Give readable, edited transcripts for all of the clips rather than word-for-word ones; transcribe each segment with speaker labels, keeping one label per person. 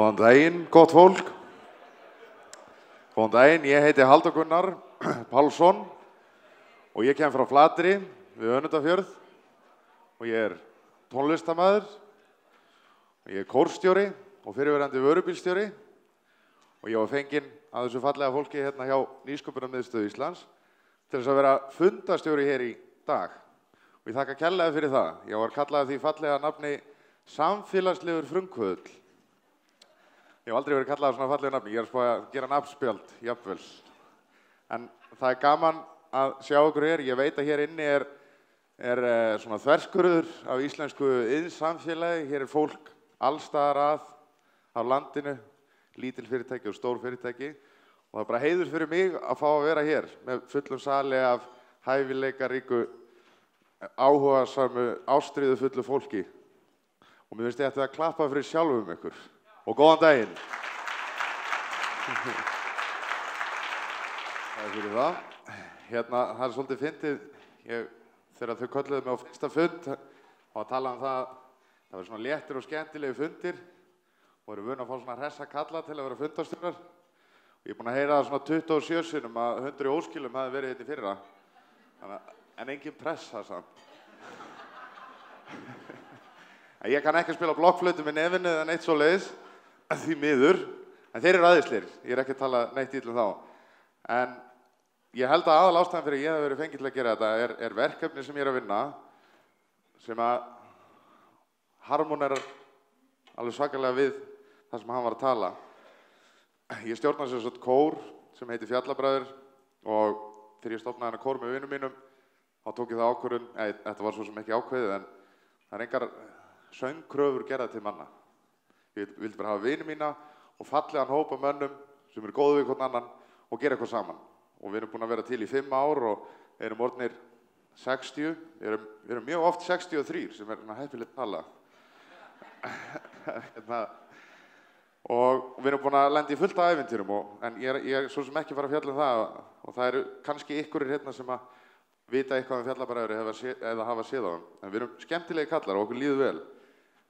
Speaker 1: Góðan daginn, gott fólk. Góðan daginn, ég heiti Halldór Gunnar Pálsson og ég kem frá Flateyri við Önundarfjörð og ég tónlistarmaður og ég kórstjóri og fyrirverandi vörubílstjóri og ég var fenginn að þessu fallega fólki hérna hjá Nýsköpunarmiðstöð Íslands til þess að vera fundastjóri hér í dag og ég þakka kærlega fyrir það. Ég var kallað því fallega nafni samfélagslegur frumkvöðull. Ég hef aldrei verið kallað svona fallega nafni, ég að spá að gera nafnspjald, jafnvel. En það gaman að sjá ykkur hér, ég veit að hér inni er svona þverskurður af íslensku iðnsamfélagi, hér fólk allstaðar af landinu, lítil fyrirtæki og stór fyrirtæki og það er bara heiður fyrir mig að fá að vera hér með fullum sali af hæfileikaríku, áhugasamu, ástríðu fullu fólki og mér finnst ég ætti að klappa fyrir sjálfum ykkur. Og góðan daginn. Það er fyrir það. Hérna, það er svolítið fyndið. Þegar þau kölluðu mig á fyrsta fund, þá að tala það var svona léttir og skemmtilegi fundir og eru vön að fá svona hressa kalla til að vera fundastjórar. Og ég er búinn að heyra það svona 27 sinnum að 100 í óskilum hafi verið hérna í fyrra. En engin pressa samt. Ég kann ekki spila blokkflautu með nefinu eða neitt svoleiðis. Því miður, en þeir eru aðeinslir, ég er ekki að tala neitt illa þá. En ég held að aðal ástæðan fyrir ég hef verið fengið til að gera þetta er verkefni sem ég er að vinna sem að harmonerar alveg svakalega við það sem hann var að tala. Ég stjórna sem sagt kór sem heitir Fjallabræður og þegar ég stofnaði hana kór með vinum mínum þá tók ég það ákvörðun, þetta var svo sem ekki ákveðið en það er engar söngkröfur gerðar til manna. Ég vildi bara hafa vini mína og fallegan hópa mönnum sem eru góðu við hvern annan og gera eitthvað saman. Og við erum búin að vera til í 5 ár og erum orðnir 60. Við erum mjög oft 63 sem er heppileg tala. Og við erum búin að lenda í fullt af ævintýrum en ég er svo sem ekki fara að fjalla það og það eru kannski ykkurir hérna sem að vita eitthvað Fjallabræður eða hafa séð á þeim. En við erum skemmtilegi kallar og okkur líður vel.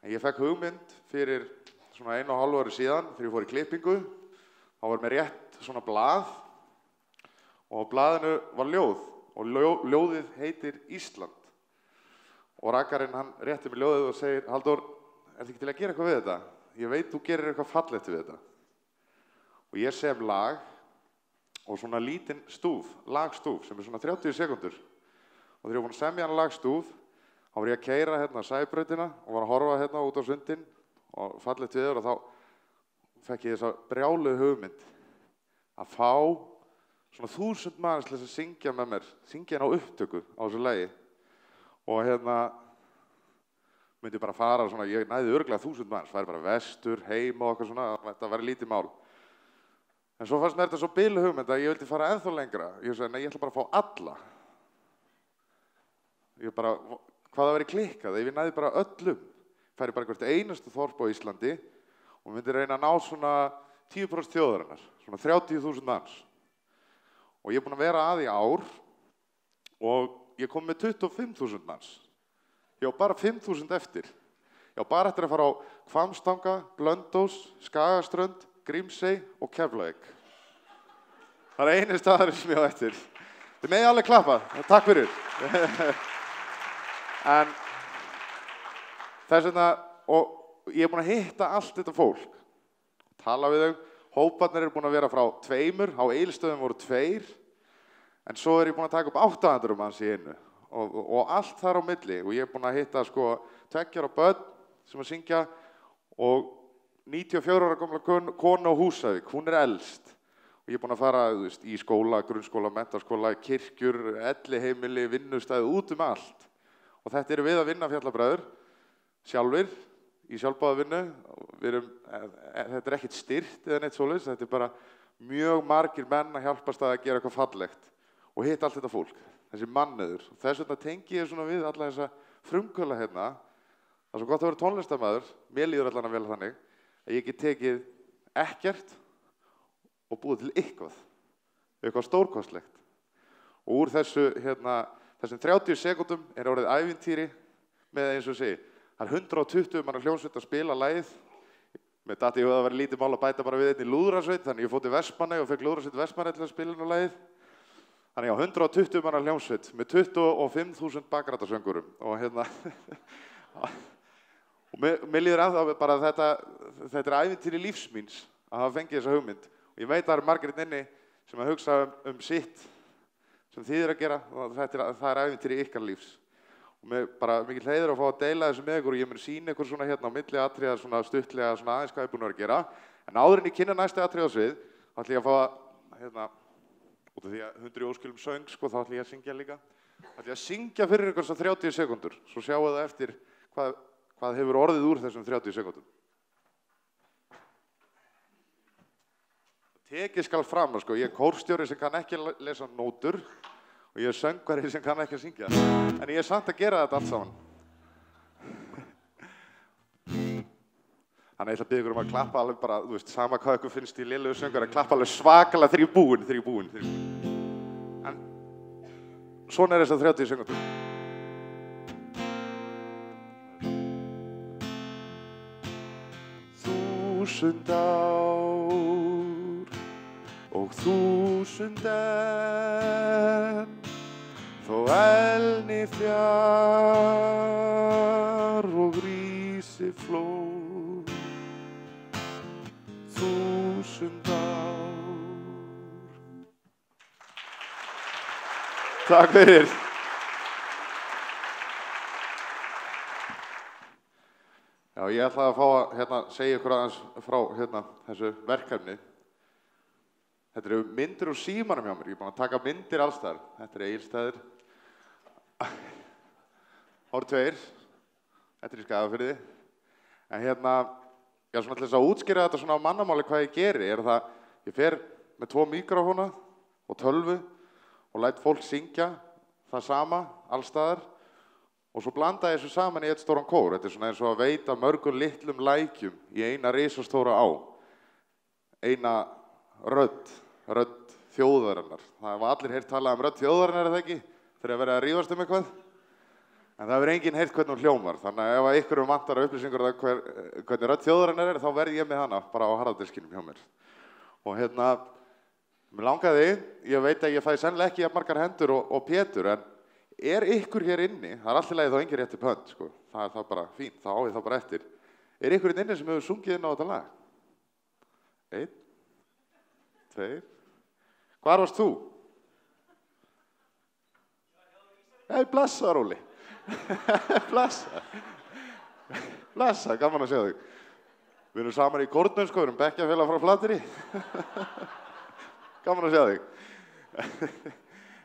Speaker 1: En ég fekk hugmynd fyrir svona 1,5 ári síðan þegar ég fór í klippingu. Þá var mér rétt svona blað og á blaðinu var ljóð og ljóðið heitir Ísland. Og rakarinn hann rétti mér ljóðið og segir Halldór, ertu ekki til að gera eitthvað við þetta? Ég veit þú gerir eitthvað fallegt við þetta. Og ég sem lag og svona lítinn stúf, lagstúf sem er svona 30 sekundur. Og þegar ég var búinn að semja hann lagstúf þá var ég að keyra hérna Sæbrautina og var að horfa hérna út á sundin og fallegt viður og þá fekk ég þessa brjáluðu hugmynd að fá svona 1000 manns til þess að syngja með mér, syngja hérna á upptöku á þessu lagi og hérna myndi bara fara svona, ég næði örugglega 1000 manns, væri bara vestur, heim og eitthvað svona, þetta væri lítið mál. En svo fannst mér þetta svo bilu hugmynd að ég vildi fara ennþá lengra. Ég sagði, nei, ég ætla bara að fá alla. Hvað það væri klikkað, ef ég næði bara öllum. Færi bara hvert einastu þorp á Íslandi og myndi reyna að ná svona 10% þjóðarinnar, svona 30.000 manns. Og ég er búinn að vera að í ár og ég kom með 25.000 manns. Ég á bara 5.000 eftir. Ég á bara eftir að fara á Hvammstanga, Blönduós, Skagaströnd, Grímsey og Keflavík. Það er eini staður sem ég á eftir. Þið megið alveg klappa, takk fyrir. En þess vegna, og ég er búinn að hitta allt þetta fólk, tala við þau, hóparnir eru búin að vera frá 2, á Egilsstöðum voru 2, en svo er ég búinn að taka upp 800 manns í einu og allt þar á milli og ég er búinn að hitta sko 2 ára börn sem að syngja og 94 ára gamla konu á Húsavík, hún er elst og ég er búinn að fara í skóla, grunnskóla, menntaskóla, kirkjur, elliheimili, vinnustæði, út allt og þetta eru við að vinna Fjallabræður sjálfir í sjálfboðavinnu. Þetta er ekkert styrt eða neitt svoleiðis, þetta er bara mjög margir menn að hjálpast að gera eitthvað fallegt og hitta allt þetta fólk, þessi mannauður. Þess vegna tengi ég svona við alla þessa frumkvöðla hérna. Það er svo gott að vera tónlistarmaður, mér líður allan að vel þannig, að ég get tekið ekkert og búið til eitthvað stórkostlegt. Og úr þessum 30 sekúndum er orðið ævintýri með eins og segi. Það er 120 manna hljómsveit að spila lagið Mér datt í hug að það væri lítið mál að bæta bara við einni lúðrasveit, þannig ég fór til Vestmannaey og fekk lúðrasveit Vestmannaey til að spila inn á lagið. Þannig ég á 120 manna hljómsveit með 25.000 bakrætasöngurum og og mér líður að bara þetta er ævintýri lífs míns að hafa fengið þessa hugmynd. Og ég veit að það eru margir inni sem að hugsa sitt sem þið eru að gera og það er ævintýri ykkar lífs. Og mér bara mikill heiður að fá að deila þessu með ykkur og ég mun sýna ykkur svona hérna á milli atriða svona stuttlega svona aðeins hvað ég er búinn að gera. En áður en ég kynna næstu atriða á svið, þá ætla ég að fá að hérna, út af því að 100 óskilum söng sko, þá ætla ég að syngja líka. Þá ætla ég að syngja fyrir ykkur svo 30 sekúndur, svo sjáu það eftir hvað hefur orðið úr þessum 30 sekúndum. Tekið skal fram, sko, ég er kórstjóri sem kann ekki lesa nótur og ég er söngvari sem kann ekki að syngja. En ég er samt að gera þetta allt saman. Þannig ég ætla að biðja ykkur að klappa alveg bara, þú veist, sama hvað ykkur finnst í lélegu söngvari, að klappa alveg svakalega þegar ég er búinn. En svona er þess að 30 sekúndur. Þúsund ár og þúsund enn, þó elni fjár og rísi flóð. Þúsund ár. Takk fyrir. Já, ég ætlaði að fá að segja ykkur aðeins frá þessu verkefni. Þetta eru myndir úr símanum hjá mér. Ég er búinn að taka myndir alls staðar. Þetta eru Egilsstaðir. Ár 2. Þetta er í Skagafirði. En já, svona til þess að útskýra þetta svona á mannamáli hvað ég geri, er það ég fer með 2 míkrófóna og tölvu og læt fólk syngja það sama alls staðar. Og svo blanda ég þessu saman í eitt stóran kór. Þetta er svona eins og að veita mörgum litlum lækjum í eina risastóra á. Eina rödd þjóðarinnar. Það hafa allir heyrt talað rödd þjóðarinnar, er það ekki? Þegar verið að rífast eitthvað. En það hefur enginn heyrt hvernig hún hljómar. Þannig að ef ykkur vantar upplýsingur hvernig rödd þjóðarinnar er, þá verð ég með hana bara á harðadiskinum hjá mér. Og mér langaði, ég veit að ég fæ sennilega ekki jafn margar hendur og Pétur, en er ykkur hér inni, það er allt í lagi þá engin rétt upp hönd, sko. Það er það bara fínt, þá á ég það bara eftir. Er ykkur inni sem hefur sungið inn á þetta lag? 1, 2. Hvar varst þú? Nei, blessa, Róli. Blessa, gaman að sjá þig. Við erum saman í kórnum, sko, við erum bekkjafélag frá Flateyri. Gaman að sjá þig.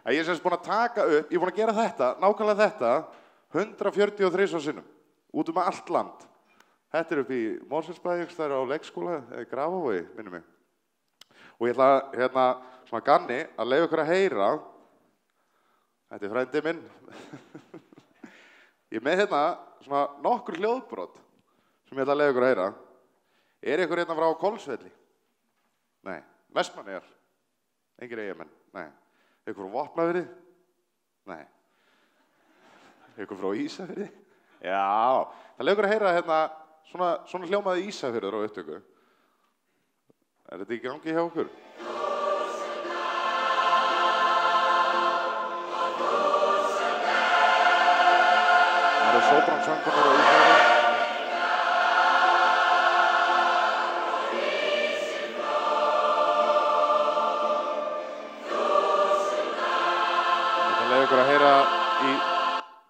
Speaker 1: Ég er semst búinn að taka upp, ég er búinn að gera þetta, nákvæmlega þetta, 143 sinnum, út allt land. Þetta er upp í Mosfellsbæ, það er á leikskóla, eða Grafarvogi, minnir mig. Og ég ætla, svona ganni, að leyfa ykkur að heyra, þetta er frændi minn, ég er með svona nokkur hljóðbrot, sem ég ætla að leyfa ykkur að heyra. Er ykkur frá Hvolsvelli? Nei. Vestmannaeyjar? Engir Eyjamenn? Nei. Ykkur frá Vopnafirði? Nei. Ykkur frá Ísafirði? Já, það leikur að heyra svona hljómaði Ísafirður á upptöku. Er þetta í gangi hjá okkur? Það eru sópransöngunar á Ísafirði. Leif ykkur að heyra í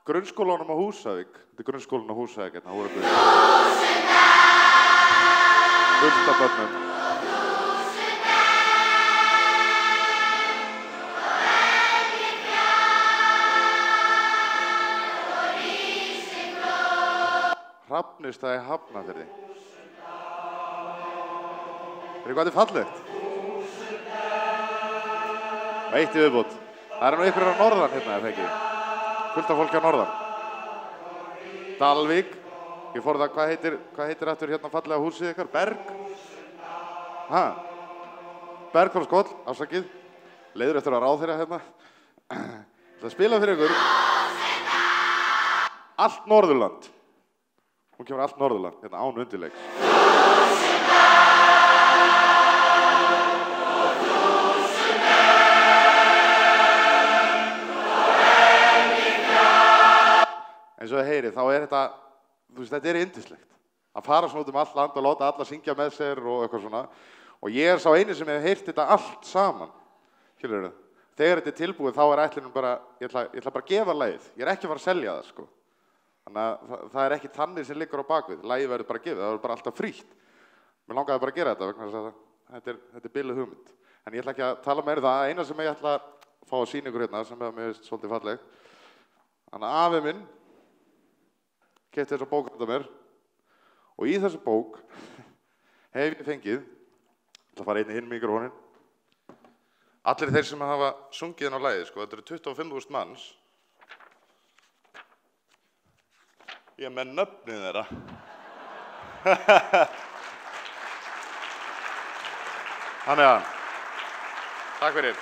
Speaker 1: grunnskólanum á Húsavík. Þetta er grunnskólan á Húsavík, hérna, Hórabyggð. Fullt af börnum. Hrafnista í Hafnarfirði. Er eitthvað fallegt? Og eitt í viðbót. Það er nú ykkur á norðan hérna, ef ekki. Fullt af fólki á norðan. Dalvík. Ég fór það, hvað heitir aftur hérna fallega húsið ykkar? Berg? Bergþórskóll, afsakið. Leiður eftir að ráðherra hérna. Það spila fyrir ykkur. Allt Norðurland. Hún kemur allt Norðurland, hérna án undirleiks. fleiri, þá þetta, þú veist, þetta yndislegt. Að fara svona út allt land og láta alla syngja með sér og eitthvað svona. Og ég sá eini sem hef heyrt þetta allt saman, skilurðu. Þegar þetta tilbúið, þá ætlunin bara, ég ætla bara að gefa lagið. Ég ekki að fara að selja það, sko. Þannig að það ekki þannig sem liggur á bakvið. Lagið verður bara gefið, það verður bara alltaf frítt. Mér langaði bara að gera þetta vegna þess að þetta biluð hugmynd. En ég ætla ekki að tala meira það. Eina sem ég ætla að fá að sýna ykkur hérna, sem mér finnst svolítið falleg. Þannig að afi minn keypti þessa bók handa mér. Og í þessu bók hef ég fengið, ég ætla að fara einnig hinn mikrofóninn. Allir þeir sem hafa sungið inn á lagið, sko, þetta eru 25.000 manns. Ég er með nöfnið þeirra. Þannig að, takk fyrir.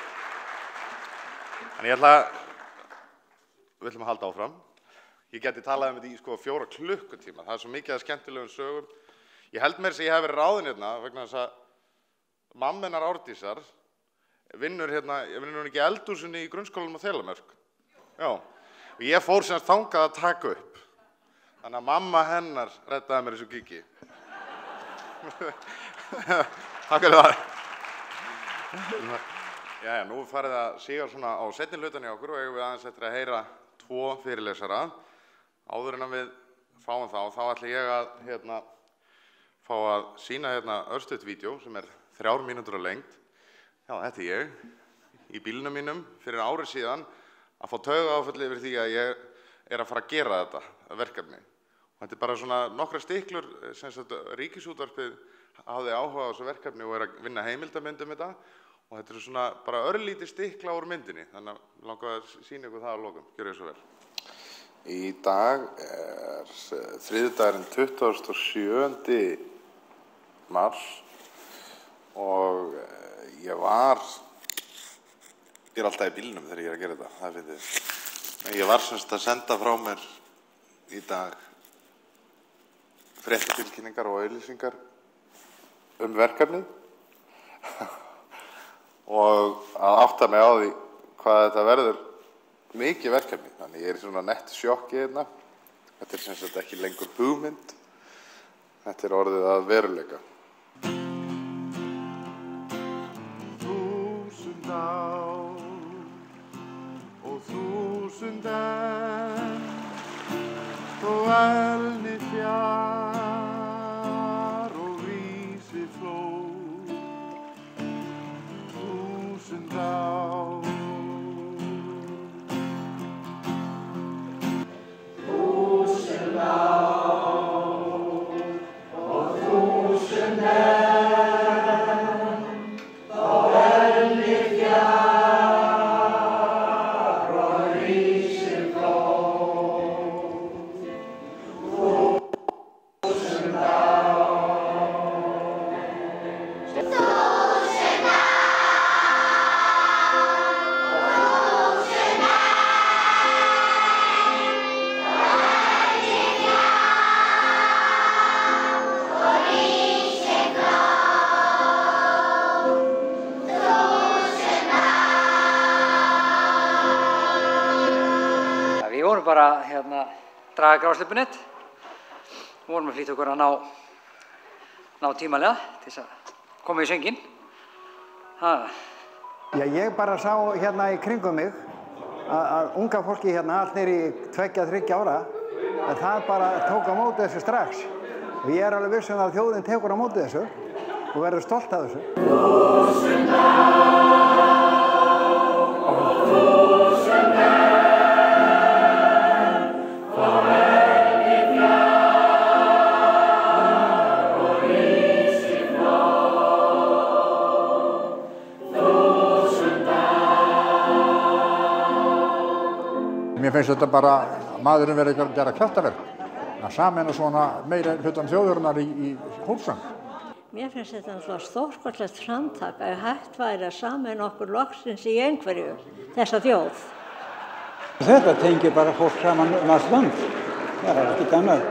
Speaker 1: En ég við ætlum að halda áfram. Ég geti talað þetta í sko 4 klukkutíma. Það svo mikið af skemmtilegum sögum. Ég held mér sem ég hef verið ráðinn hérna vegna þess að mamma hennar Árdísar vinnur ekki í eldhúsinu í grunnskólanum á Þelamörk. Já. Og ég fór semst þangað að taka upp. Þannig að mamma hennar reddaði mér þessu gigi. Takk fyrir það. Jæja, nú farið að síga svona á seinni hlutan hjá okkur og eigum við aðeins eftir að heyra 2 fyrirlesara. Áður en við fáum þá ætla ég að fá að sýna örstutt vídeó sem 3 mínútur á lengd. Já, þetta ég í bílnum mínum fyrir ári síðan að fá taugaáfall yfir því að ég að fara að gera þetta verkefni. Og þetta bara svona nokkra stiklur sem Ríkisútvarpið hafði áhuga á þessu verkefni og að vinna heimildamynd þetta. Og þetta svona bara örlítið stikla úr myndinni. Þannig að langaði að sýna ykkur það að lokum. Gjörðu svo vel. Í dag þriðjudagurinn 27. mars og ég er alltaf í bílnum þegar ég að gera þetta, það finnst þið. Ég var semst að senda frá mér í dag fréttatilkynningar og auglýsingar verkefnið og að átta mig á því hvað þetta verður mikið verkefni. Þannig ég í svona nett sjokki hérna. Þetta sem sagt ekki lengur hugmynd. Þetta orðið að veruleika. 1000 ár og 1000 enn þó elni fjár og rísi flóð 1000 ár 1000 ár og 1000 enn þó elni fjár og rísi flóð 1000 ár
Speaker 2: Við vorum bara draga grásleppunett. Við vorum að flýta okkur að ná tímalega til þess að koma í sönginn. Já,
Speaker 3: ég bara sá í kringum mig að unga fólki allt niður í 2-3 ára að það bara tók á móti þessu strax. Og ég alveg viss að þjóðin tekur á móti þessu og verður stolt af þessu. 1000
Speaker 4: Mér finnst þetta bara, maðurinn verið að gera kraftaverk, að sameina svona meira hlutan þjóðurinnar í hólsang.
Speaker 5: Mér finnst þetta náttúrulega stórkostlegt framtak að hægt væri að sameina okkur loksins í einhverju, þessa þjóð.
Speaker 3: Þetta tengir bara fólk saman allt land, það ekkert annað.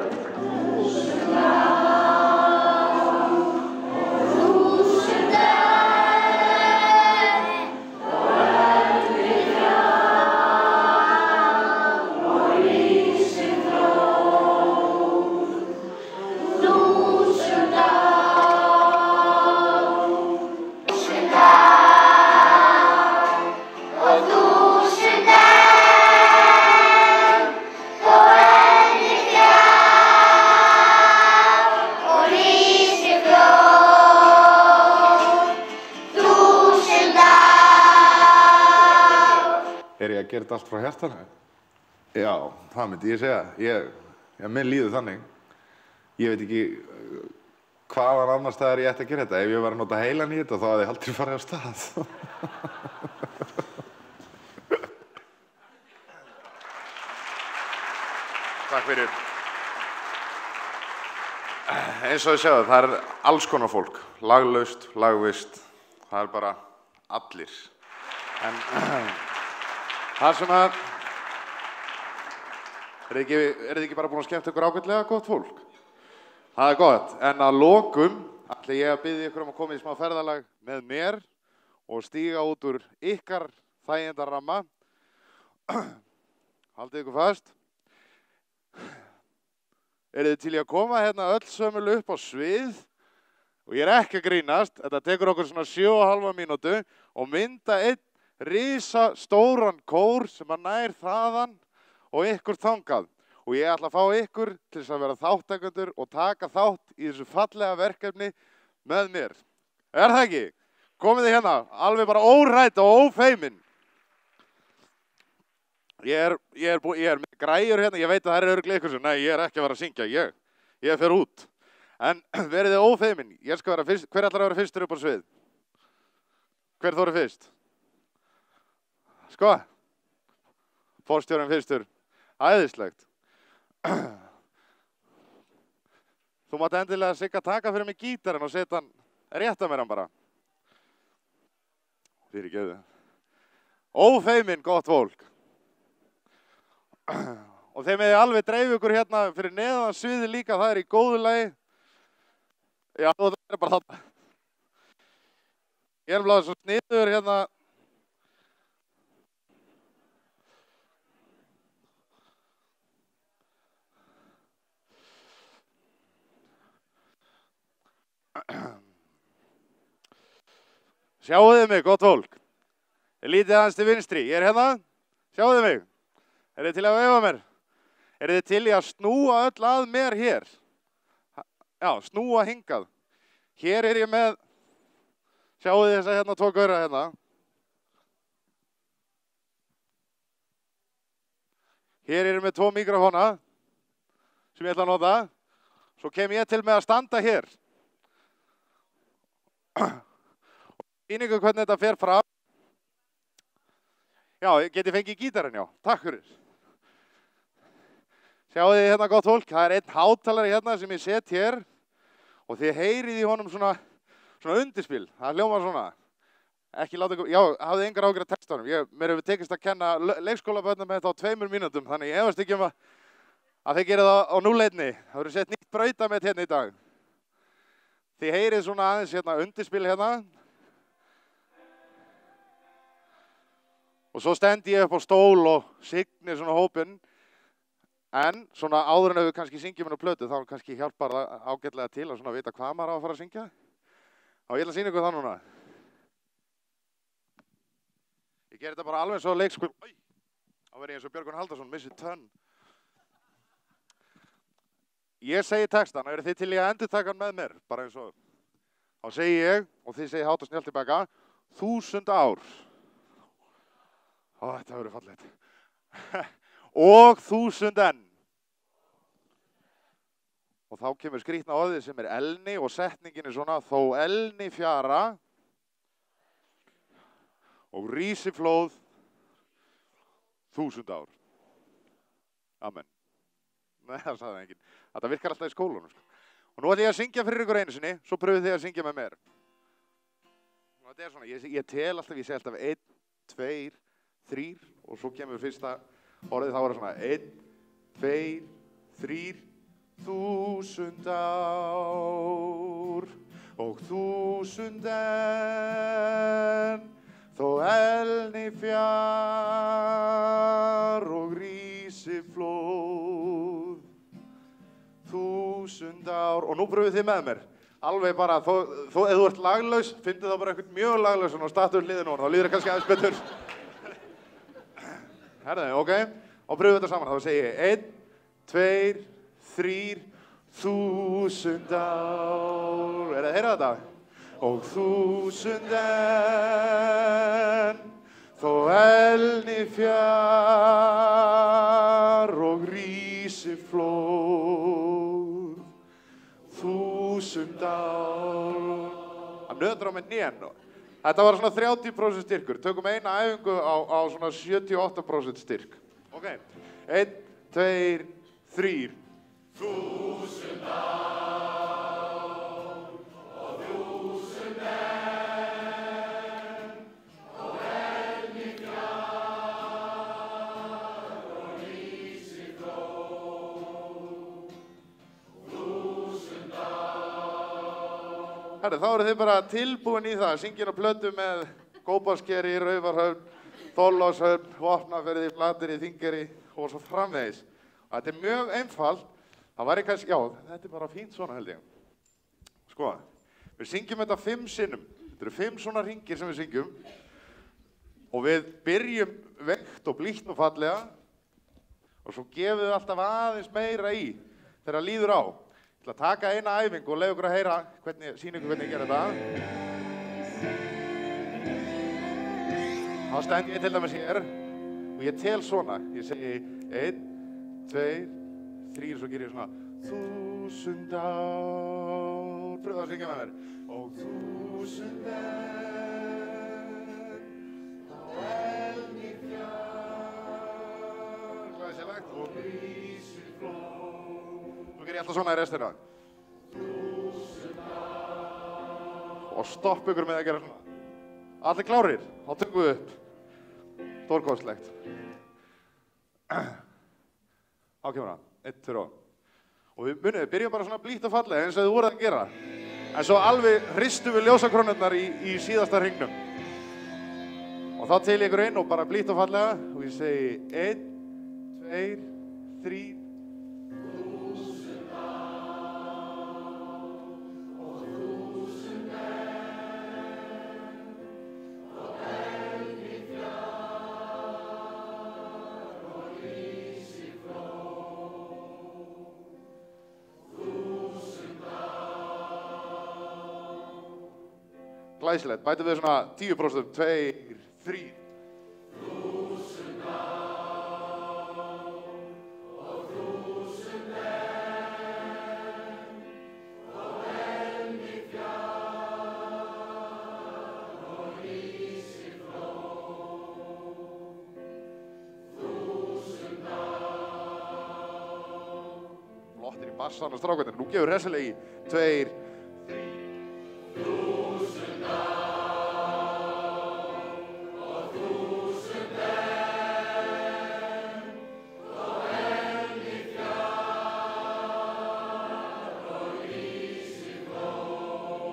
Speaker 1: ég að gera þetta allt frá hjartanu? Já, það myndi ég segja. Minn líður þannig. Ég veit ekki hvaðan annars staðar ég ætti að gera þetta. Ef ég var að nota heilan í þetta, þá hefði ég aldrei farið af stað. Takk fyrir. Eins og ég segja, það alls konar fólk. Laglaust, lagvist. Það bara allir. En það sem að... þið ekki bara búin að skemmta ykkur ágætlega gott fólk? Það gott. En að lokum ætla ég að biðja ykkur að koma í smá ferðalag með mér og stíga út úr ykkar þægindarramma. Haldið ykkur fast. Þið til í að koma hérna öll sömul upp á svið og ég ekki að grínast. Þetta tekur okkur svona 7,5 mínútu og mynda einn risa stóran kór sem að nær þaðan og ykkur þangað. Og ég ætla að fá ykkur til þess að vera þátttakendur og taka þátt í þessu fallega verkefni með mér. Það ekki? Komið þið hérna, alveg bara óhrædd og ófeimin. Ég er með græjur hérna, ég veit að það örugglega ykkur sem, nei, ég ekki að vera að syngja, ég fer út. En verið þið ófeimin, ég skal vera fyrst, hver ætlar að vera fyrstur upp á svið? Hver þóri fyrst? Sko? Forstjórinn fyrstur, æðislegt. Þú mátt endilega Sigga taka fyrir mig gítarinn og setja hann, rétta mér hann bara. Fyrirgefðu. Ófeimin, gott fólk. Og þeim hefði alveg dreif ykkur hérna fyrir neðan sviði líka, það í góðu lagi. Já, það bara þarna. Ég bara svo sniður hérna. Sjáuðu mig, gott fólk. Ég lítið aðeins til vinstri, ég hérna. Sjáuðu mig. Þið til að veifa mér? Þið til í að snúa öll að mér hér? Já, snúa hingað. Hér ég með, sjáu þið þess að hérna 2 gaura hérna. Hér ég með 2 mikrofóna sem ég ætla að nota. Svo kem ég til með að standa hér. Og sýningu hvernig þetta fer fram. Já, geti fengið gítarinn, já. Takk fyrir. Sjáu þið hérna gott fólk, það einn hátalari hérna sem ég set hér og þið heyrið í honum svona undirspil, það hljómar svona. Ekki láta ykkur, já, hafið engar áhyggjur af textanum. Mér hefur tekist að kenna leikskólabörnum þetta á 2 mínútum, þannig ég efast ekki að þið gerið það á 0-1. Það verður sett nýtt brautamett hérna í dag. Þið heyrið svona aðeins hérna undirspil hérna. Og svo stendi ég upp á stól og signi svona hópinn. En svona áður en ef við kannski syngjum hérna plötu, þá kannski hjálpar það ágætlega til að svona vita hvað maður á að fara að syngja. Og ég ætla að sýna ykkur það núna. Ég ger þetta bara alveg svo leikskól. Þá verð ég eins og Björgvin Halldórsson, missi tönn. Ég segi textan, eru þið til í að endurtaka hann með mér, bara eins og. Þá segi ég, og þið segi hátt og snjallt tilbaka, 1000 ár. Ó, þetta verður fallegt. Og 1000 enn. Og þá kemur skrýtna orðið sem elni og setningin svona, þó elni fjara og rísi flóð 1000 ár. Amen. Nei, það sagði enginn. Þetta virkar alltaf í skólunum. Sko. Og nú ætlum ég að syngja fyrir ykkur einu sinni, svo pröfið þið að syngja með mér. Og þetta svona, ég tel alltaf, ég segi alltaf 1, 2, 3 og svo kemur fyrsta orðið, þá er það svona 1, 2, 3, 1000 ár og 1000 enn, þó elni fjár og rísi flóð. 1000 ár, og nú pröfið þið með mér. Alveg bara, ef þú ert laglaus, fyndið þá bara eitthvað mjög laglausan og startu hliðin og þá líður það kannski aðeins betur. Herðu, ok? Og pröfum þetta saman, þá segi ég 1, 2, 3, 1000 ár. Það að heyra þetta? Og 1000 enn, þó elni fjær og rísi flóð, 1000 ár. Hann nötrar á með nén. Þetta var svona 30% styrkur. Tökum eina æfingu á svona 78% styrk. Ok, 1, 2, 3. 1000 ár og 1000 enn og elni fjær og rísi flóð, 1000 ár. Herri, þá eru þið bara tilbúin í það að syngja á plötu með Kópavogskeri, Raufarhöfn, Þorlákshöfn, Vopnafirði, Flateyri, Þingeyri og svo framvegis. Og þetta er mjög einfalt. Það væri kannski, já, þetta er bara fínt svona held ég. Sko, við syngjum þetta 5 sinnum. Þetta eru 5 svona hringir sem við syngjum. Og við byrjum veikt og blítt og fallega. Og svo gefum við alltaf aðeins meira í þegar það líður á. Ég ætla að taka eina æfingu og leiða ykkur að heyra sýna ykkur hvernig ég gera þetta. Þá stend ég til dæmis hér og ég tel svona. Ég segi 1, 2, 3, svo ger ég svona 1000 ár. Pröfðu að syngja með mér. Og 1000 enn á elni fjær. Glæsilegt. Og rísi flóð. Svo ger ég alltaf svona í restina. 1000 ár. Og stopp ykkur með að gera svona. Allir klárir? Þá tökum við upp. Stórkostlegt. Á kemur það. 1, 2 og við byrjum bara svona blítt og fallega eins og þið voruð að gera. En svo alveg hristum við ljósakrónurnar í síðasta hringnum. Og þá tel ég ykkur inn og bara blítt og fallega og ég segi 1, 2, 3. 1000 ár og 1000 enn og elni fjær og rísi flóð, 1000 ár. Glæsilegt, bætum við svona 10%, 2, 3. 1000 ár og 1000 enn og elni fjær og rísi flóð, 1000 ár. Flottir í bassan og strákarnir. Nú gefur hressilega í 2, 3. 1000 ár og 1000 enn og elni fjær og rísi flóð,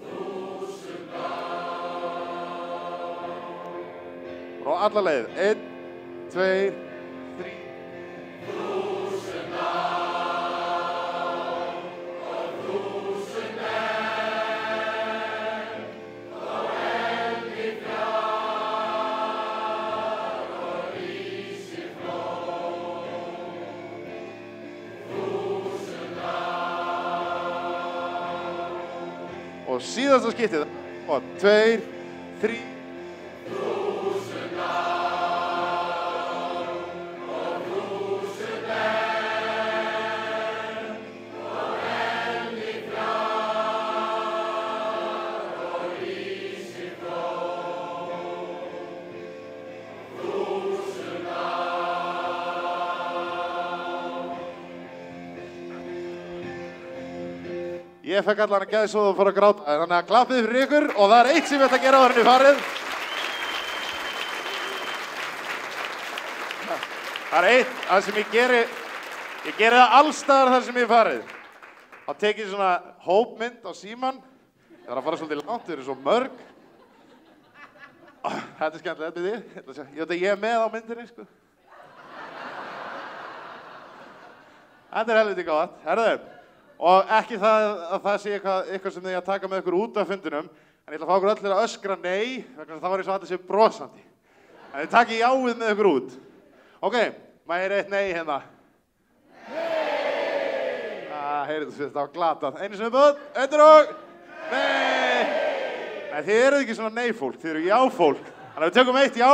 Speaker 1: 1000 ár. Og alla leið. 1, 2, 3. 1000 ár og 1000 enn og elni fjær og rísi flóð, 1000 ár. Og síðasta skiptið. Og 2, 3. 1000 ár og 1000 enn og elni fjær og rísi flóð, 1000 ár. Ég fekk allan að gæðsóða og fór að gráta, þannig að klappið fyrir ykkur og það er eitt sem ég ætla að gera áður en þið farið. Það er eitt, það sem ég geri það allstaðar þar sem ég farið. Þá tek ég svona hópmynd á símann. Ég þarf að fara svolítið langt, þau eru svo mörg. Þetta er skemmtilegt, þetta er þið. Ég veit að ég er með á myndinni, sko. Þetta er helviti gott, herðu. Og ekki það að það sé eitthvað sem þið að taka með ykkur út af fundinum. En ég ætla að fá okkur allir að öskra nei, vegna þess að það var eins og allir séu brosandi. En þið takið jáið með ykkur út. Ok, maður heyri eitt nei hérna. Nei! Heyrðu þú, þetta var glatað. Einu sem er búinn, eittur og nei! Nei, þið eruð ekki svona nei-fólk, þið eru já-fólk. Þannig að við tökum eitt já,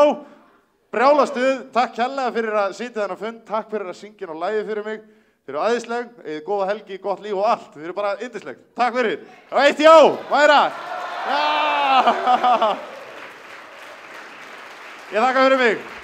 Speaker 1: brjála stuð, takk kærlega fyrir að sitja þennan fund, takk fyrir að syngja og lagið fyrir mig. Þið eru æðisleg, góða helgi, gott líf og allt. Þið eru bara yndisleg. Takk fyrir. Og eitt já, væra. Já! Ég þakka fyrir mig.